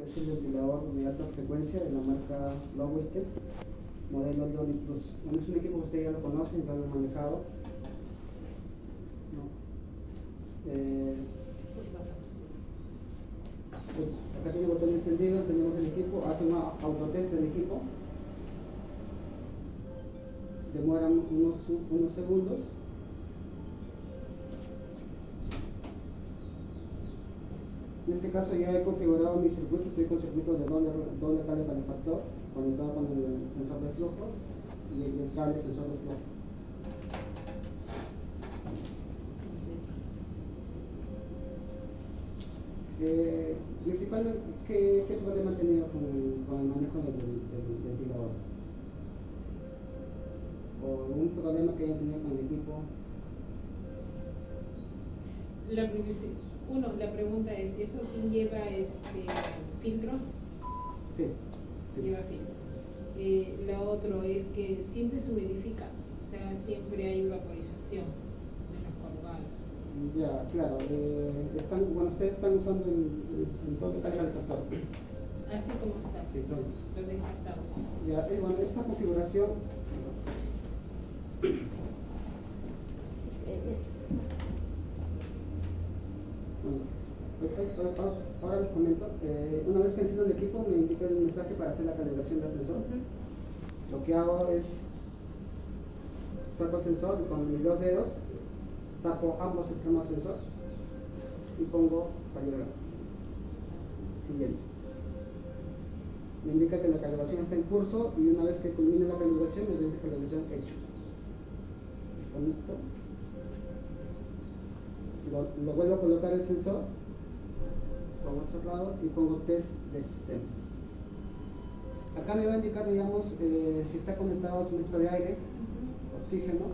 Es el ventilador de alta frecuencia de la marca Lowestek, modelo Loni Plus. Bueno, es un equipo que ustedes ya lo conocen, ya lo han manejado. ¿No? Acá tiene el botón encendido, encendemos el equipo, hace una autotest del equipo. Demora unos segundos. En este caso ya he configurado mi circuito, estoy con circuito de doble cable calefactor conectado con el sensor de flujo y el cable sensor de flujo. Principalmente, ¿qué problema han tenido con el manejo del ventilador? ¿O un problema que hayan tenido con el equipo? La pregunta es, ¿eso lleva filtro? Sí. Lleva filtro. Lo otro es que siempre se humidifica, o sea, siempre hay vaporización de los colgados. Ya, claro. Ustedes están usando el doble cable calefactor. Así como está, Sí, todo. lo descartamos. Ya, bueno, esta configuración ahora les comento. Una vez que enciendo el equipo me indica el mensaje para hacer la calibración del sensor. Lo que hago es saco el sensor y con mis dos dedos tapo ambos extremos del sensor y pongo calibrar. Siguiente. Me indica que la calibración está en curso y una vez que culmine la calibración me dice calibración hecho. Desconecto. Lo vuelvo a colocar el sensor, pongo cerrado y pongo test de sistema. Acá me va a indicar, digamos, si está conectado al suministro de aire, oxígeno,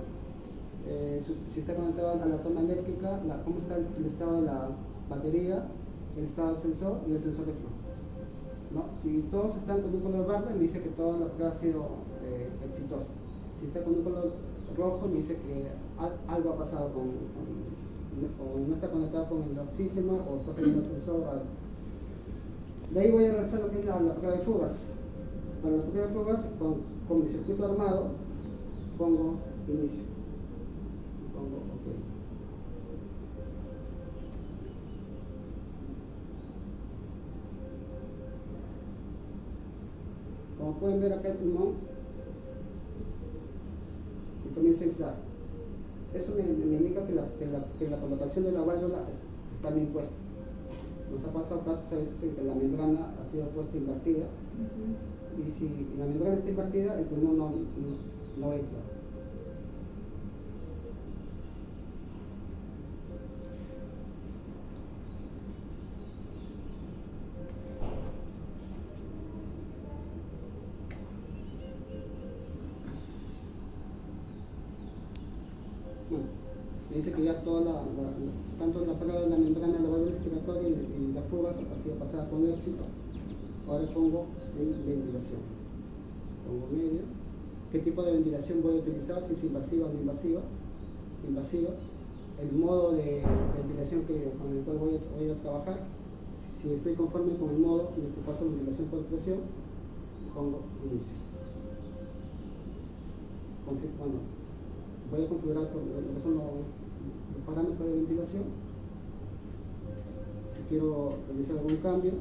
si está conectado a la toma eléctrica, cómo está el estado de la batería, el estado del sensor y el sensor de flujo. ¿No? Si todos están con un color verde, me dice que toda la prueba ha sido exitosa. Si está con un color rojo, me dice que algo ha pasado o no está conectado con el oxígeno o está fallando el sensor. De ahí voy a realizar lo que es la prueba de fugas. Para la prueba de fugas, con mi circuito armado, pongo inicio. Pongo OK. Como pueden ver acá el pulmón y comienza a inflar. Eso me indica que la colocación de la válvula está bien puesta. Nos ha pasado casos a veces en que la membrana ha sido puesta invertida. Y si la membrana está invertida, el pulmón no va a inflar. Bueno, me dice que ya tanto la prueba de la membrana de la válvula respiratoria y la fuga ha sido pasada con éxito. Ahora pongo en ventilación. Pongo medio. ¿Qué tipo de ventilación voy a utilizar? Si es invasiva o no invasiva. Invasiva. El modo de ventilación con el cual voy a trabajar. Si estoy conforme con el modo, en este caso ventilación por presión, pongo inicio. Bueno, voy a configurar lo que son los parámetros de ventilación. Si quiero realizar algún cambio,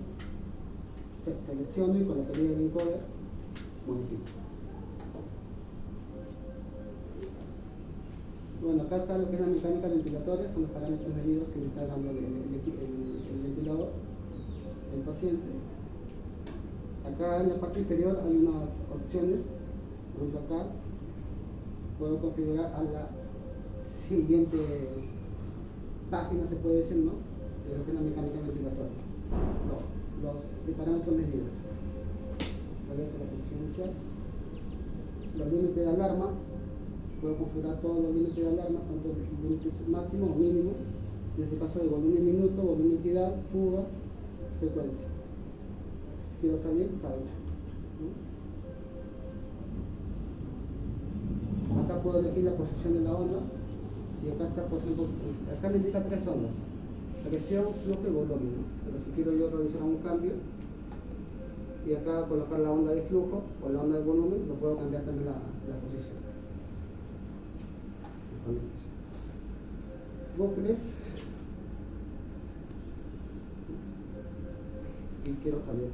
selecciono y con la teoría del encoder modifico. Bueno, acá está lo que es la mecánica ventilatoria, son los parámetros medidos que me está dando el ventilador, el paciente. Acá en la parte inferior hay unas opciones, por ejemplo acá puedo configurar a la siguiente página, se puede decir, ¿no? De lo que es la mecánica ventilatoria. Los parámetros medidos. Realizo la posición inicial. Los límites de alarma, puedo configurar todos los límites de alarma, tanto el límite máximo o mínimo, en este caso de volumen minuto, volumen entidad, fugas, frecuencia. Si quiero salir, salgo. Acá puedo elegir la posición de la onda y acá está, por ejemplo, acá me indica 3 ondas: presión, flujo y volumen. Pero si quiero yo realizar un cambio, y acá colocar la onda de flujo o la onda de volumen, lo puedo cambiar también la posición. Bucles. Y quiero saber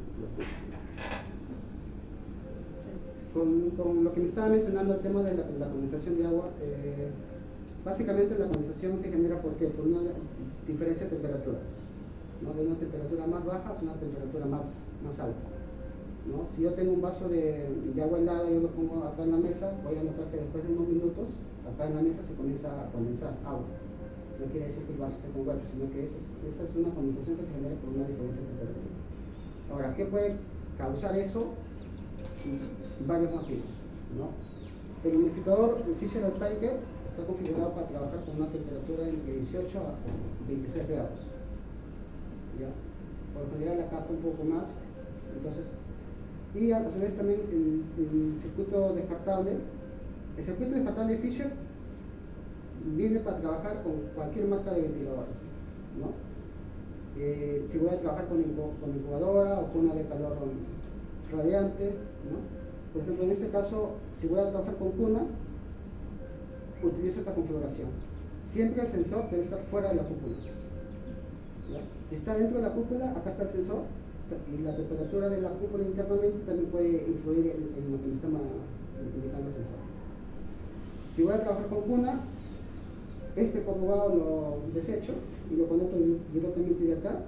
con lo que me estaba mencionando el tema de la condensación de agua. Básicamente la condensación se genera por una diferencia de temperatura, ¿no? De una temperatura más baja a una temperatura más alta, ¿no? Si yo tengo un vaso de agua helada, yo lo pongo acá en la mesa, voy a notar que después de unos minutos acá en la mesa se comienza a condensar agua. No quiere decir que el vaso esté con hueco, sino que esa es una condensación que se genera por una diferencia de temperatura. Ahora, ¿qué puede causar eso? Varios motivos, ¿no? El humidificador, el Fisher-Alpike, está configurado para trabajar con una temperatura entre 18 a 26 grados. ¿Ya? Por lo general acá está un poco más. Entonces, y a su vez también el circuito descartable. El circuito descartable Fisher viene para trabajar con cualquier marca de ventiladores, ¿no? Si voy a trabajar con incubadora o con una de calor radiante, ¿no? Por ejemplo, en este caso, si voy a trabajar con cuna, utilizo esta configuración. Siempre el sensor debe estar fuera de la cúpula, ¿ya? Si está dentro de la cúpula, acá está el sensor, y la temperatura de la cúpula internamente también puede influir en lo que me está indicando el sensor. Si voy a trabajar con cuna, este corrugado lo desecho y lo conecto directamente de acá a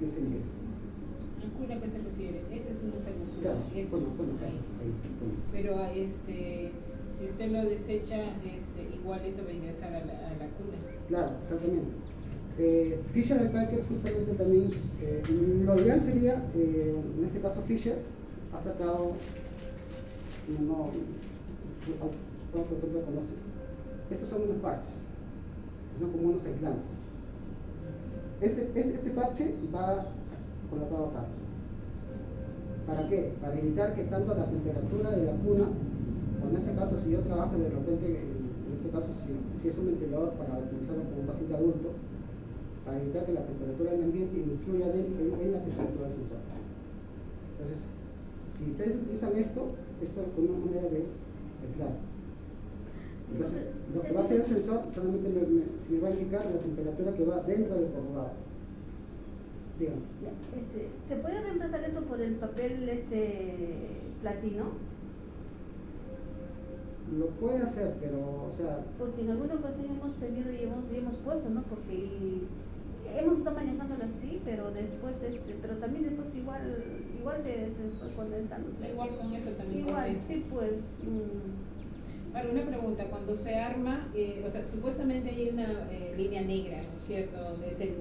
ese nivel. ¿En cuna qué se refiere? Ese es un segundo. Claro, Eso. Pero si usted lo desecha, igual eso va a ingresar a la cuna. Claro, exactamente. Fisher-Alpike justamente también, lo ideal sería, en este caso Fisher ha sacado, estos son unos parches, son como unos aislantes. Este parche va colocado acá. ¿Para qué? Para evitar que tanto la temperatura de la cuna, o en este caso si yo trabajo de repente, en este caso si es un ventilador para utilizarlo como un paciente adulto, para evitar que la temperatura del ambiente influya en la temperatura del sensor. Entonces, si ustedes utilizan esto es como una manera de aislar. Entonces, lo que va a hacer el sensor solamente me va a indicar la temperatura que va dentro del corrugado. Dígame. ¿Se puede reemplazar eso por el papel platino? Lo puede hacer, pero, o sea... Porque en alguna ocasión hemos tenido y hemos puesto, ¿no? Porque hemos estado manejándolo así, pero después, pero también después igual se fue condensando. Igual con eso también igual, condensa. sí, pues... Ahora, una pregunta, cuando se arma, o sea, supuestamente hay una línea negra, ¿no es cierto? Donde es en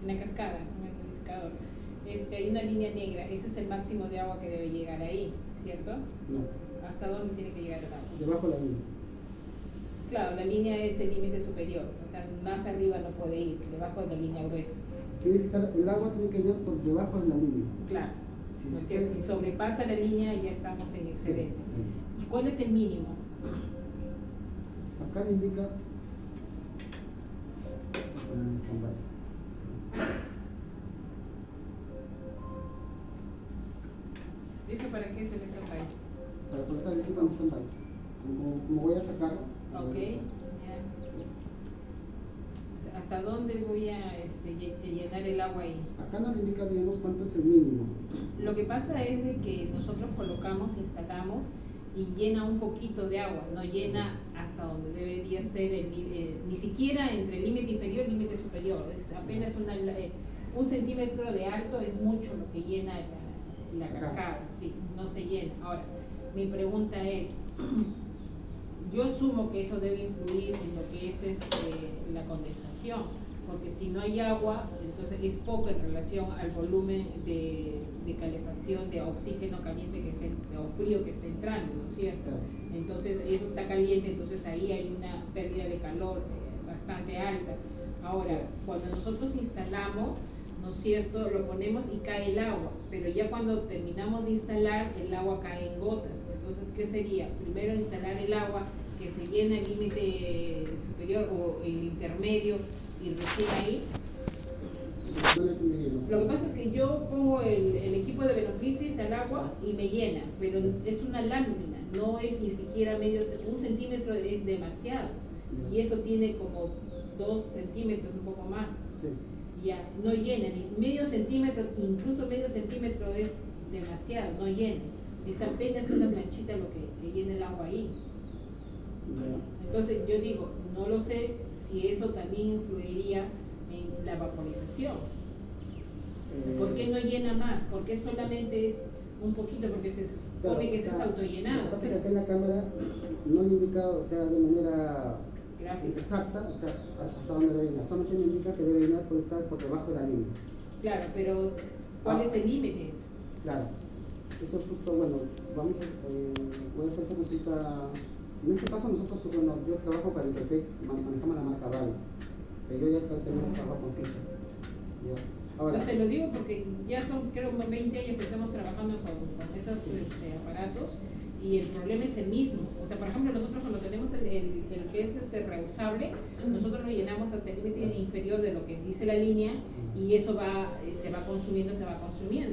la cascada, en el humidificador. Hay una línea negra, ese es el máximo de agua que debe llegar ahí, ¿cierto? No. ¿Hasta dónde tiene que llegar el agua? Debajo de la línea. Claro, la línea es el límite superior, o sea, más arriba no puede ir, debajo de la línea gruesa. El agua tiene que ir por debajo de la línea. Claro, Sí, ¿no es sí, cierto? sí. Si sobrepasa la línea ya estamos en excedente. Sí. ¿Y cuál es el mínimo? Acá le indica... ¿Eso para qué es el stand-by? Para colocar el equipo en stand-by. Como voy a sacarlo. Ok, ya. ¿Hasta dónde voy a llenar el agua ahí? Acá nos indica, digamos, cuánto es el mínimo. Lo que pasa es de que nosotros colocamos, instalamos y llena un poquito de agua, no llena hasta donde debería ser ni siquiera entre el límite inferior y el límite superior, es apenas un centímetro de alto, es mucho lo que llena la cascada, sí, no se llena. Ahora, mi pregunta es, yo asumo que eso debe influir en lo que es la condensación, porque si no hay agua, entonces es poco en relación al volumen de calefacción de oxígeno caliente o frío que está entrando, ¿no es cierto? Entonces eso está caliente, entonces ahí hay una pérdida de calor bastante alta. Ahora, cuando nosotros instalamos, ¿no es cierto?, lo ponemos y cae el agua, pero ya cuando terminamos de instalar, el agua cae en gotas. Entonces, ¿qué sería? Primero instalar el agua, que se llena el límite superior o el intermedio, y recién ahí No le entendí bien. Lo que pasa es que yo pongo el equipo de Venoclisis al agua y me llena, pero es una lámina, no es ni siquiera un centímetro es demasiado. Y eso tiene como 2 centímetros, un poco más. Sí. Ya, no llena, ni medio centímetro, incluso medio centímetro es demasiado, no llena. Es apenas una planchita lo que llena el agua ahí. Ya. Entonces yo digo, no lo sé si eso también influiría en la vaporización. ¿Por qué no llena más? ¿Por qué solamente es un poquito? Porque se supone que eso es autollenado. Lo que pasa es que acá en la cámara no le indica, o sea, de manera Gráfica. exacta, o sea, hasta dónde debe llenar. Solamente me indica que debe llenar por estar por debajo de la línea. Claro, pero ¿cuál es el límite? Claro. Eso es justo, bueno, vamos a, voy a hacer esa consulta. En este caso nosotros, bueno, yo trabajo para Intertec, manejamos la marca Val, pero yo ya tengo trabajo con Fisher. ¿Ya? Ahora, Pues se lo digo porque ya son, creo, como 20 años que estamos trabajando con esos aparatos y el problema es el mismo. O sea, por ejemplo, nosotros cuando tenemos el que es reusable, nosotros lo llenamos hasta el límite inferior de lo que dice la línea y eso se va consumiendo.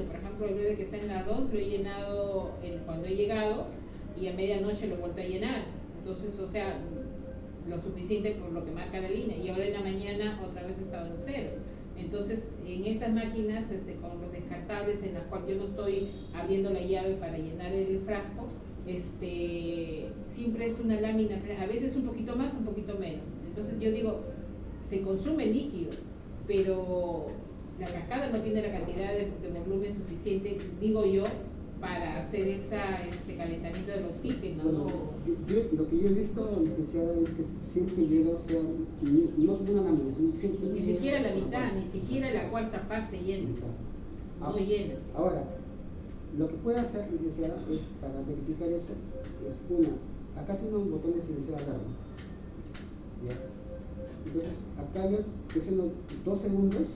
Por ejemplo, el bebé que está en la 2 lo he llenado cuando he llegado y a medianoche lo he vuelto a llenar. Entonces, o sea, lo suficiente por lo que marca la línea y ahora en la mañana otra vez he estado en 0. Entonces, en estas máquinas con los descartables en las cuales yo no estoy abriendo la llave para llenar el frasco, siempre es una lámina, a veces un poquito más, un poquito menos. Entonces yo digo, se consume líquido, pero la cascada no tiene la cantidad de volumen suficiente, digo yo, para hacer ese calentamiento del oxígeno. bueno, ¿No? lo que yo he visto, licenciada, es que siempre llega, o sea, no una lámina, sino siempre Ni siquiera la mitad, ni siquiera la cuarta parte llena. No llena. Ahora, lo que puede hacer, licenciada, es para verificar eso, es acá tiene un botón de silenciar alarma. ¿Ya? Entonces, acá yo presiono 2 segundos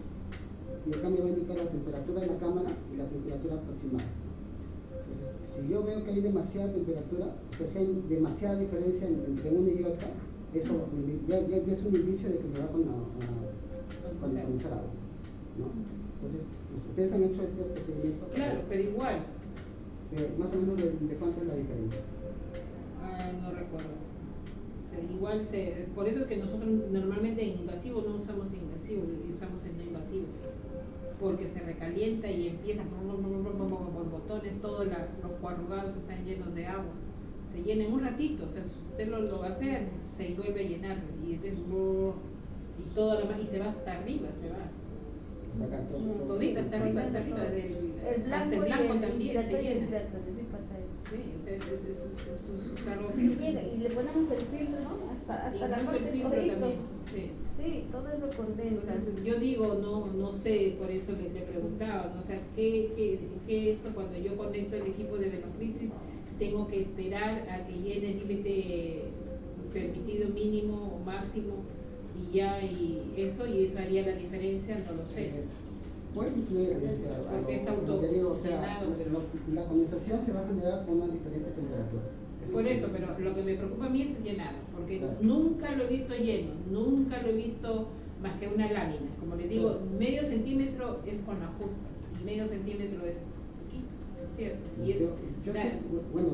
y acá me va a indicar la temperatura de la cámara y la temperatura aproximada. Entonces, si yo veo que hay demasiada temperatura, o sea, si hay demasiada diferencia entre una y otra, eso ya es un indicio de que me va a comenzar agua, ¿no? Entonces, ustedes han hecho este procedimiento. Claro, pero igual. Más o menos de cuánto es la diferencia. No recuerdo. O sea, igual por eso es que nosotros normalmente en invasivo no usamos invasivo, usamos el no invasivo. Porque se recalienta y empieza por botones, todos los coarrugados están llenos de agua. Se llena en un ratito, o sea, usted lo va a hacer, se vuelve a llenar y entonces y todo y se va hasta arriba, se va. Todita hasta arriba, el blanco, hasta el blanco también se llena. Sí, pasa eso. Sí, es algo Y que... llega, y le ponemos el filtro, ¿no? Hasta la Incluso el parte filtro todito. también, sí. Sí, todo eso condensa. Entonces, yo digo, no sé, por eso le preguntaba, ¿no? O sea, ¿qué esto cuando yo conecto el equipo de Venoclisis tengo que esperar a que llene el límite permitido mínimo o máximo y eso haría la diferencia? No lo sé. Puede influir, Porque es lo que digo, o sea, autollenado, pero... la condensación se va a generar con una diferencia de temperatura. Por eso, pero lo que me preocupa a mí es llenado, porque Claro. nunca lo he visto lleno, nunca lo he visto más que una lámina. Como le digo, Claro. medio centímetro es con ajustas y medio centímetro es poquito, ¿cierto? Y es, Yo o sea, sé, bueno,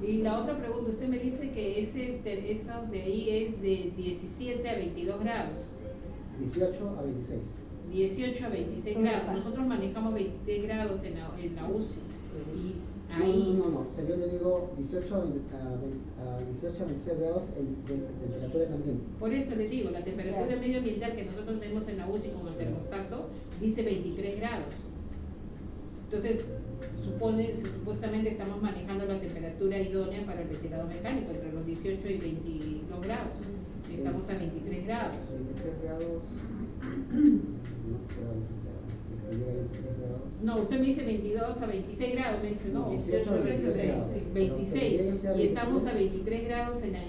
y la otra pregunta, usted me dice que esos de ahí es de 17 a 22 grados. 18 a 26. 18 a 26 grados. Nosotros manejamos 23 grados en la UCI. Y ahí... No, o sea, yo le digo 18 a 26 grados de temperatura también. Por eso le digo, la temperatura medioambiental que nosotros tenemos en la UCI con el termostato dice 23 grados. Entonces, supuestamente estamos manejando la temperatura idónea para el ventilador mecánico, entre los 18 y 22 grados. Estamos a 23 grados. 23 grados. No, usted me dice 22 a 26 grados, me dice, no, 18 a 26 grados. 26, y estamos a 23 grados en la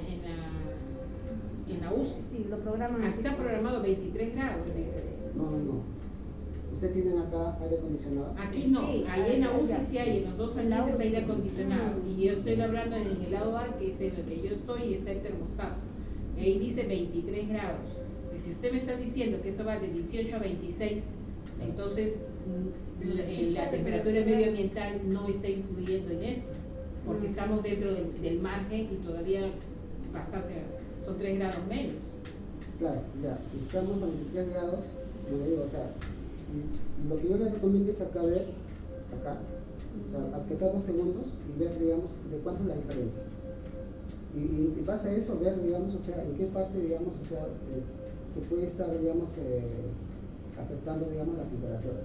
UCI. Sí, lo programan. así. Está programado 23 grados, dice. No. ¿Ustedes tienen acá aire acondicionado? Aquí no, Sí, ahí en la allá, UCI allá. sí hay, en los dos En la ambientes UCI. aire acondicionado. Y yo estoy hablando en el lado A, que es en el que yo estoy, y está el termostato. Ahí dice 23 grados. Y si usted me está diciendo que eso va de 18 a 26, Entonces, la temperatura medioambiental no está influyendo en eso, porque estamos dentro del margen y todavía bastante, son 3 grados menos. Claro, ya, si estamos a 23 grados, como le digo, o sea, lo que yo les recomiendo es acá ver, acá, o sea, apretar 2 segundos y ver, digamos, de cuánto es la diferencia. Y base a eso, ver, digamos, o sea, en qué parte, digamos, o sea, se puede estar, digamos, afectando, digamos, la temperatura.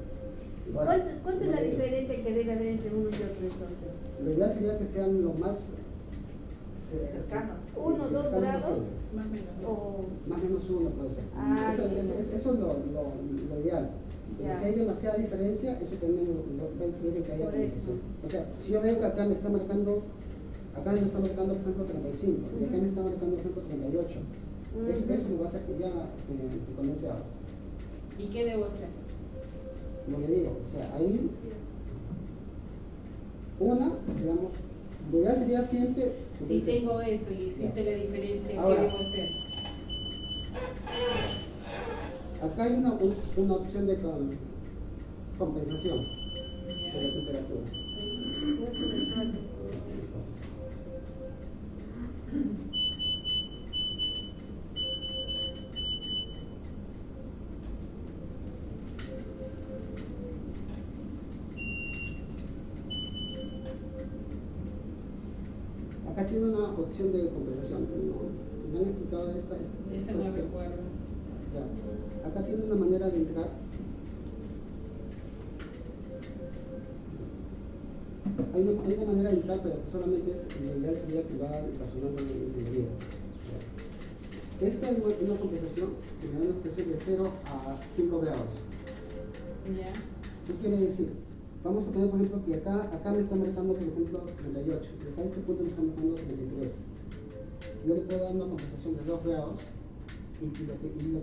Igual, ¿Cuánto es la diferencia que debe haber entre uno y otro entonces? Lo ideal sería que sean lo más cercanos. 1 o 2 grados. Más o menos. O... Más o menos 1 puede ser. Ah, eso es lo ideal. Pero Ya. si hay demasiada diferencia, eso también va a influir en que haya Por eso. condensación. O sea, si yo veo que acá me está marcando, por ejemplo, 35, y acá me está marcando, por ejemplo, 38. Eso me va a hacer que ya que comience agua. ¿Y qué debo hacer? Como le digo, o sea, ahí, digamos, lo ideal sería siempre. Si tengo eso y existe la diferencia, Ahora, ¿qué debo hacer? Acá hay una opción de compensación de la temperatura. Acá tiene una opción de compensación. ¿Me han explicado esta Eso no opción? recuerdo. Ya. Acá tiene una manera de entrar. Hay una manera de entrar, pero que solamente es, lo ideal sería que va el personal de ingeniería. Esta es una compensación que me da una presión de 0 a 5 grados. ¿Ya? ¿Qué quiere decir? Vamos a poner, por ejemplo, que acá me está marcando, por ejemplo, 38, y acá este punto me está marcando 33. Yo le puedo dar una compensación de 2 grados, y lo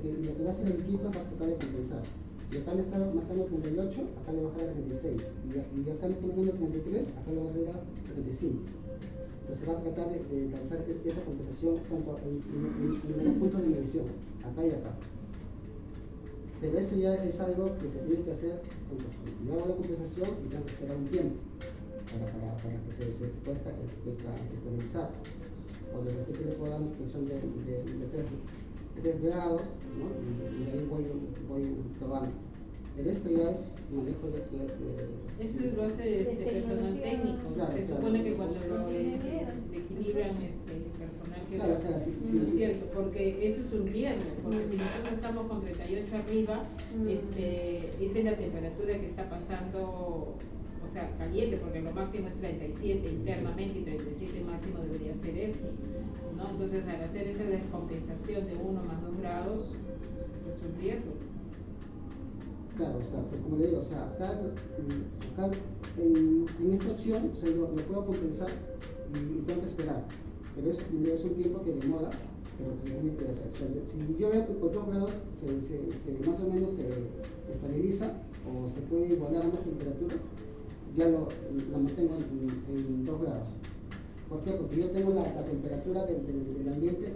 que va a hacer el equipo va a tratar de compensar. Si acá le está marcando 38, acá le va a bajar a 36. Y acá me está marcando 33, acá le va a subir a 35. Entonces va a tratar de alcanzar esa compensación tanto en los puntos de medición, acá y acá. Pero eso ya es algo que se tiene que hacer. Entonces, yo hago la compensación y tengo que esperar un tiempo para que se pueda estabilizar. O de repente le puedo dar una presión de 3 grados, ¿no? Y de ahí voy probando. Pero esto ya es manejo de Eso lo hace personal técnico. Claro, Se supone que cuando lo equilibran el personal que Claro, lo o sea, hace. si- No es cierto, porque eso es un riesgo, porque si nosotros estamos con 38 arriba, esa es la temperatura que está pasando, o sea, caliente, porque lo máximo es 37 internamente y 37 máximo debería ser eso, ¿no? Entonces, al hacer esa descompensación de 1 más 2 grados, eso es un riesgo. Claro, o sea, pues como le digo, o sea, acá en esta opción, o sea, yo lo puedo compensar y tengo que esperar. Pero es un tiempo que demora, pero que se tiene que hacer. O sea, si yo veo que con 2 grados más o menos se estabiliza o se puede igualar ambas temperaturas, ya lo mantengo en 2 grados. ¿Por qué? Porque yo tengo la temperatura del ambiente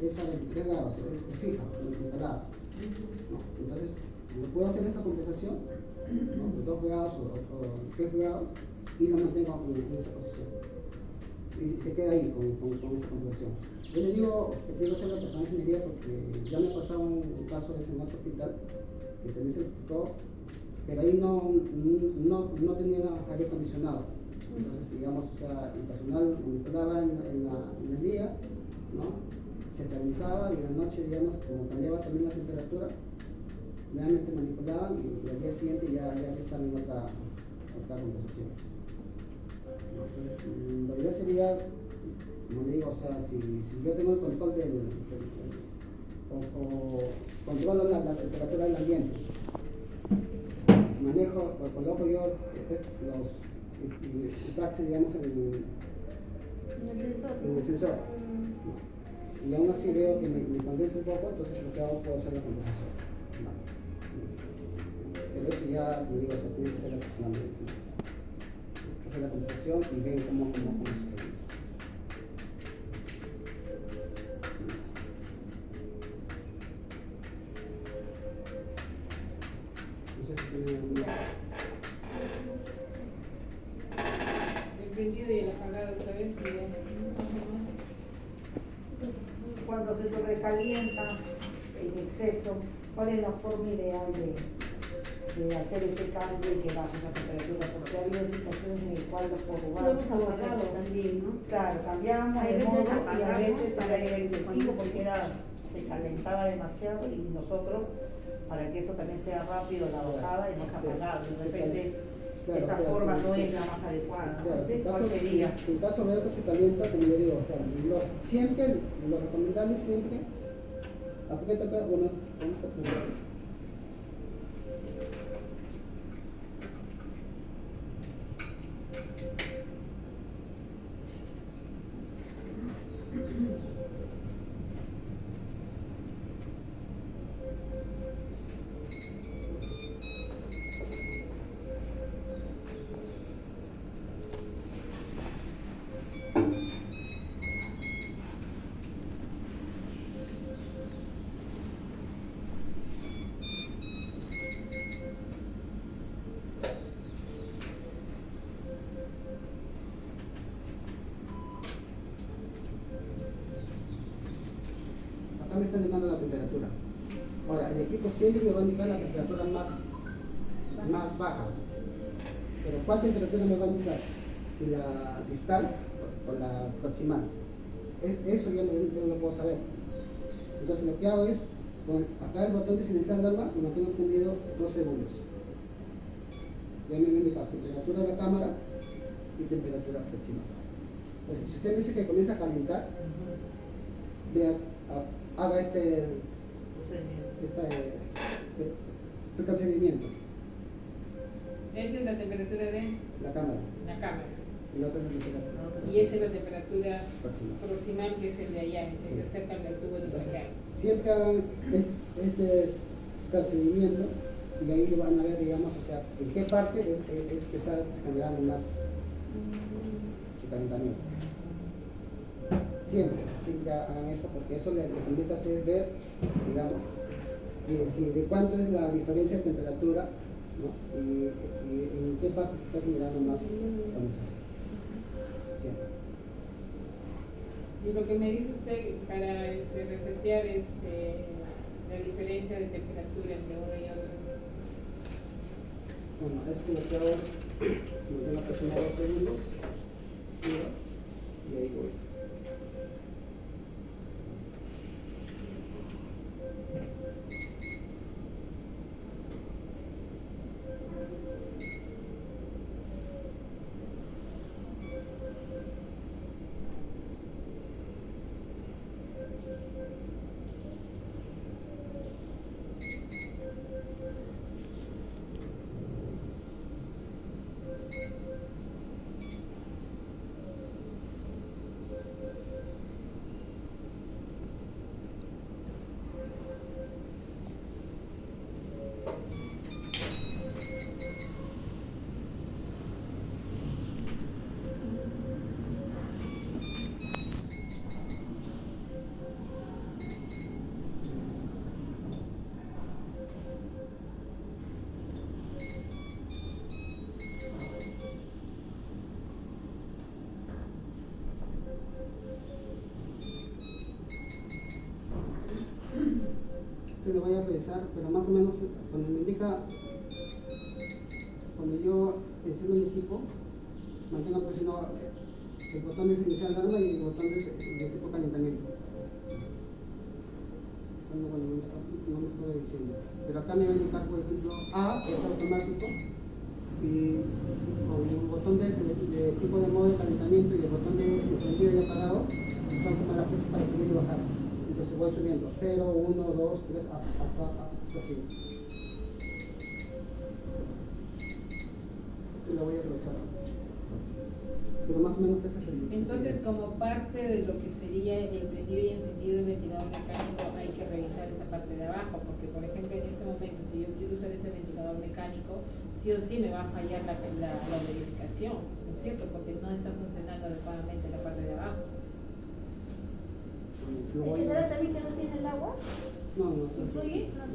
es a 23 grados, es fija, controlada. ¿No? Entonces, yo puedo hacer esa compensación, ¿no? De 2 grados o 3 grados y lo mantengo en esa posición. Y se queda ahí con esa compensación. Yo le digo que tengo que hacer la persona de ingeniería porque ya me pasó un caso en otro hospital que también se explicó, pero ahí no tenía aire acondicionado. Entonces, digamos, o sea, el personal manipulaba en el día, ¿no? Se estabilizaba y en la noche, digamos, como cambiaba también la temperatura, nuevamente manipulaban y al día siguiente ya estaban en otra compensación. Entonces, la idea sería, como le digo, o sea, si yo tengo el control o controlo la temperatura del ambiente, manejo o coloco yo el parche, digamos, en el sensor. Y aún así veo que me condensa un poco, entonces lo que hago puedo hacer la compensación. Pero eso ya, como digo, se tiene que hacer personalmente. Hacer la compensación y ver cómo se estabiliza. El prendido y el apagado otra vez. Cuando se sobrecalienta en exceso, ¿cuál es la forma ideal de hacer ese cambio y que baje la temperatura? Porque ha habido situaciones en las cuales por Lo jugar hemos apagado también, ¿no? claro, cambiamos Hay de veces modo y a apagamos veces para era que excesivo porque se calentaba demasiado y nosotros, para que esto también sea rápido la bajada, hemos apagado. De repente Claro, esa claro, forma sí, no sí. es la más adecuada. Claro, ¿No? si en ¿Cuál caso, sería? si en caso veo que se calienta, como yo digo, o sea, siempre, lo recomendable siempre, aprieta acá, bueno, vamos a apretar. Acá me está indicando la temperatura. Ahora, el equipo siempre me va a indicar la temperatura más baja. Pero ¿cuál temperatura me va a indicar? Si la distal o la proximal. Eso yo no lo puedo saber. Entonces lo que hago es, acá el botón de silenciar alarma lo mantengo prendido 2 segundos. Ya me indica temperatura de la cámara y temperatura proximal. Entonces, si usted me dice que comienza a calentar, vea, haga este procedimiento. Esa es la temperatura de La cámara la cámara. y la otra es la temperatura Y esa es la temperatura proximal. proximal, que es el de allá, el que se acerca al tubo de Entonces, real. siempre hagan este procedimiento y ahí lo van a ver, digamos, o sea, en qué parte es que está generando más calentamiento. Siempre hagan eso porque eso les permite a ustedes ver, digamos, de cuánto es la diferencia de temperatura, ¿no? y en qué parte se está generando más condensación. Siempre. Y lo que me dice usted para resetear la diferencia de temperatura entre uno y otro. Bueno, eso lo que hago es mantengo aproximadamente 2 segundos y ahí voy. Lo voy a revisar, pero más o menos cuando me indica, cuando yo enciendo el equipo, mantengo presionado el botón de iniciar alarma y el botón de tipo calentamiento. No me estoy diciendo. Pero acá me va a indicar, por ejemplo, A, que es automático, y con el botón de tipo de modo de calentamiento y el botón de encendido y apagado, son como las flechas para subir y bajar. Entonces voy subiendo 0, 1, 2, 3, hasta 5. Y lo voy a aprovechar. Pero más o menos ese es el. Entonces, como parte de lo que sería el prendido y encendido del ventilador mecánico, hay que revisar esa parte de abajo, porque por ejemplo en este momento, si yo quiero usar ese ventilador mecánico, sí o sí me va a fallar la verificación, ¿no es cierto? Porque no está funcionando adecuadamente la parte de abajo. ¿El que será también que no tiene el agua? No. ¿Influye? No.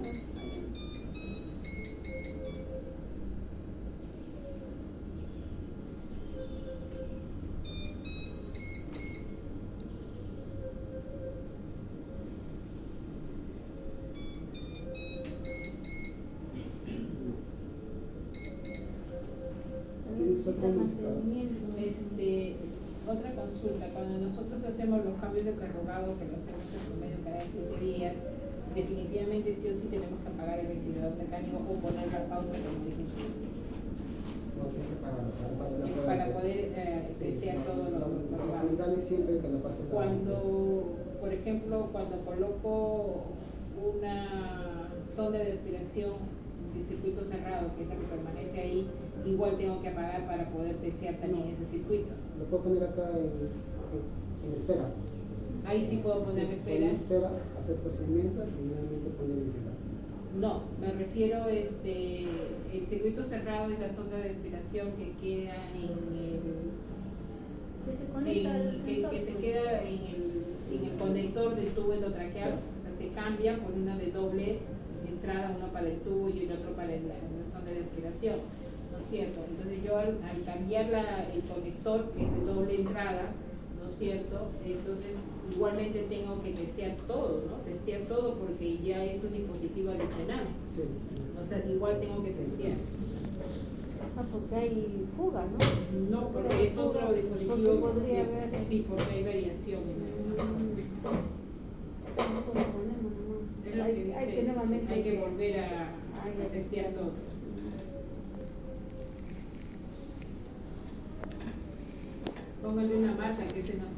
suelta un modificador. Otra consulta, cuando nosotros hacemos los cambios de carrogado, que lo hacemos en promedio cada 7 días, definitivamente sí o sí tenemos que apagar el ventilador mecánico o poner la pausa como dice usted. No, tienes que pagarlo, para pasar la Para prueba. poder desear todo lo cargado. Dale siempre que lo pases. Cuando, por ejemplo, cuando coloco una sonda de aspiración de circuito cerrado, que es la que permanece ahí, igual tengo que apagar para poder desear también ese circuito. Lo puedo poner acá en espera. Ahí sí puedo poner espera. En espera, hacer procedimiento y nuevamente poner el ventilador. No, me refiero el circuito cerrado es la sonda de aspiración que queda Que se conecta al sensor. que se queda en el conector del tubo endotraqueal, o sea, se cambia por una de doble entrada, uno para el tubo y el otro para la sonda de aspiración, ¿no es cierto? Entonces yo al cambiar el conector, que es de doble entrada, ¿no es cierto? Entonces igualmente tengo que testear todo, ¿no? Testear todo porque ya es un dispositivo adicional. Sí. O sea, igual tengo que testear. Ah, porque hay fuga, ¿no? No, porque es otro dispositivo. Porque podría haber. Sí, porque hay variación. Nosotros lo ponemos nomás. Es lo que dice, Hay que nuevamente hay que volver a hay que testear todo. Póngale una marca que se nos está